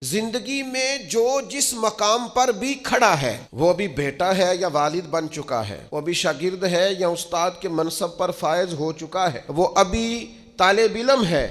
زندگی میں جو جس مقام پر بھی کھڑا ہے، وہ بھی بیٹا ہے یا والد بن چکا ہے، وہ بھی شاگرد ہے یا استاد کے منصب پر فائز ہو چکا ہے، وہ ابھی طالب علم ہے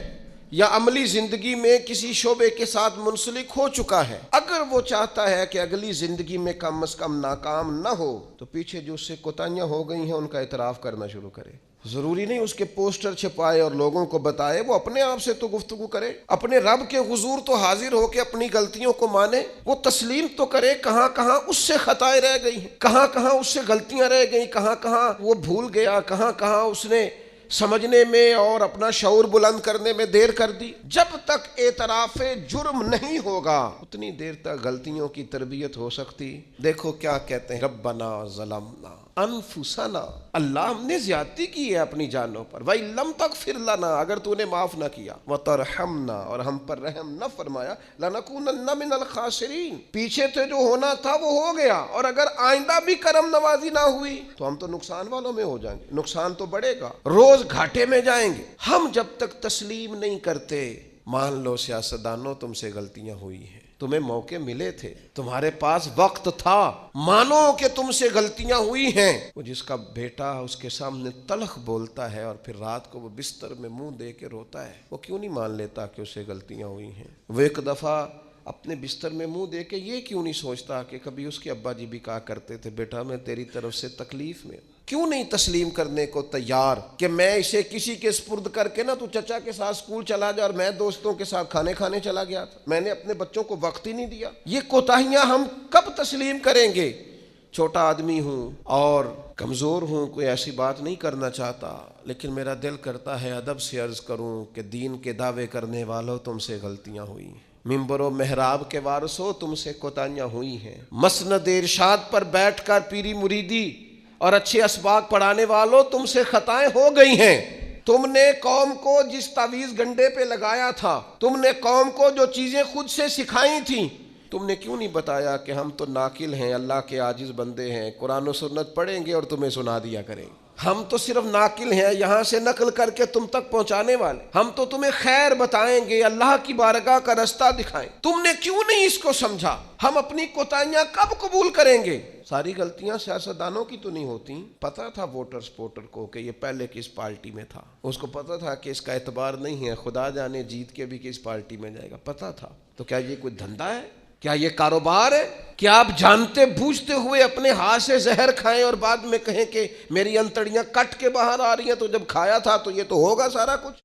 یا عملی زندگی میں کسی شعبے کے ساتھ منسلک ہو چکا ہے، اگر وہ چاہتا ہے کہ اگلی زندگی میں کم از کم ناکام نہ ہو تو پیچھے جو اس سے کوتاہیاں ہو گئی ہیں ان کا اعتراف کرنا شروع کرے۔ ضروری نہیں اس کے پوسٹر چھپائے اور لوگوں کو بتائے، وہ اپنے آپ سے تو گفتگو کرے، اپنے رب کے حضور تو حاضر ہو کے اپنی غلطیوں کو مانے، وہ تسلیم تو کرے کہاں کہاں اس سے خطائیں رہ گئی ہیں، کہاں کہاں اس سے غلطیاں رہ گئیں، کہاں کہاں وہ بھول گیا، کہاں کہاں اس نے سمجھنے میں اور اپنا شعور بلند کرنے میں دیر کر دی۔ جب تک اعتراف جرم نہیں ہوگا اتنی دیر تک غلطیوں کی تربیت ہو سکتی۔ دیکھو کیا کہتے ہیں، ربنا ظلمنا انفسنا، اللہ ہم نے زیادتی کی ہے اپنی جانوں پر، وَإِن لَمْ تَغْفِرْ لَنَا، اگر تو نے معاف نہ کیا، وَتَرْحَمْنَا، اور ہم پر رحم نہ فرمایا، لَنَكُونَنَّ مِنَ الْخَاسِرِينَ، پیچھے سے جو ہونا تھا وہ ہو گیا، اور اگر آئندہ بھی کرم نوازی نہ ہوئی تو ہم تو نقصان والوں میں ہو جائیں گے، نقصان تو بڑھے گا، روز گھاٹے میں جائیں گے۔ ہم جب تک تسلیم نہیں کرتے، مان لو سیاستدانوں تم سے غلطیاں ہوئی ہیں، تمہیں موقع ملے تھے، تمہارے پاس وقت تھا، مانو کہ تم سے غلطیاں ہوئی ہیں۔ وہ جس کا بیٹا اس کے سامنے تلخ بولتا ہے اور پھر رات کو وہ بستر میں منہ دے کے روتا ہے، وہ کیوں نہیں مان لیتا کہ اس سے غلطیاں ہوئی ہیں؟ وہ ایک دفعہ اپنے بستر میں منہ دے کے یہ کیوں نہیں سوچتا کہ کبھی اس کے ابا جی بھی کہا کرتے تھے، بیٹا میں تیری طرف سے تکلیف میں ہوں؟ کیوں نہیں تسلیم کرنے کو تیار کہ میں اسے کسی کے سپرد کر کے نا تو چچا کے ساتھ اسکول چلا جا اور میں دوستوں کے ساتھ کھانے کھانے چلا گیا تھا، میں نے اپنے بچوں کو وقت ہی نہیں دیا۔ یہ کوتاہیاں ہم کب تسلیم کریں گے؟ چھوٹا آدمی ہوں اور کمزور ہوں، کوئی ایسی بات نہیں کرنا چاہتا، لیکن میرا دل کرتا ہے ادب سے عرض کروں کہ دین کے دعوے کرنے والوں تم سے غلطیاں ہوئی ہیں، ممبر و محراب کے وارثوں تم سے کوتاہیاں ہوئی ہیں، مسند ارشاد پر بیٹھ کر پیری مریدی اور اچھے اسباق پڑھانے والوں تم سے خطائیں ہو گئی ہیں۔ تم نے قوم کو جس تعویذ گنڈے پہ لگایا تھا، تم نے قوم کو جو چیزیں خود سے سکھائی تھیں، تم نے کیوں نہیں بتایا کہ ہم تو ناقل ہیں، اللہ کے عاجز بندے ہیں، قرآن و سنت پڑھیں گے اور تمہیں سنا دیا کریں گے، ہم تو صرف ناقل ہیں، یہاں سے نقل کر کے تم تک پہنچانے والے، ہم تو تمہیں خیر بتائیں گے، اللہ کی بارگاہ کا رستہ دکھائیں۔ تم نے کیوں نہیں اس کو سمجھا؟ ہم اپنی کوتاہیاں کب قبول کریں گے؟ ساری غلطیاں سیاستدانوں کی تو نہیں ہوتی، پتہ تھا ووٹر کو کہ یہ پہلے کس پارٹی میں تھا، اس کو پتہ تھا کہ اس کا اعتبار نہیں ہے، خدا جانے جیت کے بھی کس پارٹی میں جائے گا، پتہ تھا۔ تو کیا یہ کوئی دھندا ہے؟ کیا یہ کاروبار ہے؟ کیا آپ جانتے بوجھتے ہوئے اپنے ہاتھ سے زہر کھائیں اور بعد میں کہیں کہ میری انتڑیاں کٹ کے باہر آ رہی ہیں، تو جب کھایا تھا تو یہ تو ہوگا سارا کچھ؟